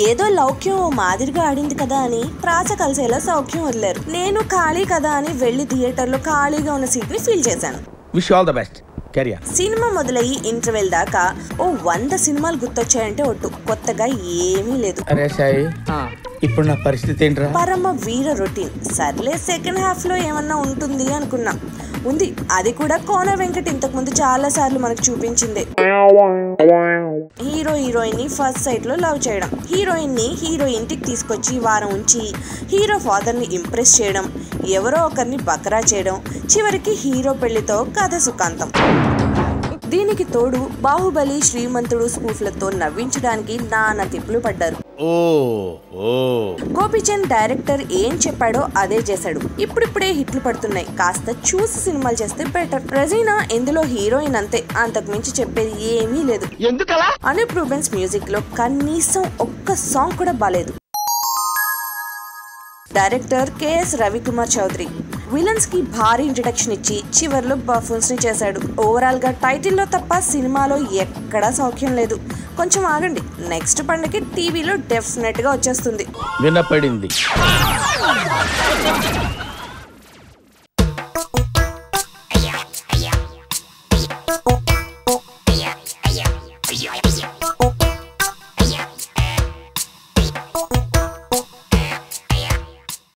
ఏదో లౌక్యం మాదిరిగా ఆడింది కదా అని ప్రాస కలిసేలా సౌఖ్యం వదిలేరు. నేను ఖాళీ కదా అని వెళ్లి థియేటర్ లో ఖాళీగా ఉన్న సీట్ ని ఫీల్ చేశాను. Wish all the best. Cinema మొదలయ్యి ఇంటర్వెల్ దాకా ఓ 100 సినిమాలు గుర్తొచ్చాయంటే ఒట్టు. కొత్తగా ఏమీ లేదు. ఇప్పుడు నా పరిస్థితి ఏంట్రా? పరమ వీర రొటీన్. సర్లే సెకండ్ హాఫ్ లో ఏమన్నా ఉంటుంది అనుకున్నా. ఉంది. అది కూడా కోన వెంకట్ ఇంతకు ముందు చాలా సార్లు మనకు చూపించింది. హీరో హీరోయిన్ ని ఫస్ట్ సైట్ లో లవ్ చేయడం, హీరోయిన్ ని హీరో ఇంటికి తీసుకొచ్చి వారం ఉంచి హీరో ఫాదర్ ని ఇంప్రెస్ చేయడం, ఎవరో ఒకరిని బకరా చేయడం, చివరికి హీరో పెళ్లితో కథ సుఖాంతం. దీనికి తోడు బాహుబలి, శ్రీమంతుడు స్పూఫ్లతో నవ్వించడానికి నానా తిప్పులు పడ్డారు. గోపీచంద్ డైరెక్టర్ ఏం చెప్పాడో అదే చేశాడు. ఇప్పుడిప్పుడే హిట్లు పడుతున్నాయి. కాస్త చూసి సినిమాలు చేస్తే బెటర్. రజీనా ఇందులో హీరోయిన్ అంతే, అంతకు మించి చెప్పేది ఏమీ లేదు. అనూప్ రూబెన్స్ మ్యూజిక్ లో కనీసం ఒక్క సాంగ్ కూడా బాలేదు. డైరెక్టర్ కెఎస్ రవికుమార్ చౌదరి విలన్స్ కి భారీ ఇంట్రడక్షన్ ఇచ్చి చివర్లో బఫూన్స్ ని చేశాడు. ఓవరాల్ గా టైటిల్ లో తప్ప సినిమాలో ఎక్కడా సౌఖ్యం లేదు. కొంచెం ఆగండి, నెక్స్ట్ పండుగకి టీవీలో డెఫినెట్ గా వచ్చేస్తుంది. వినపడింది.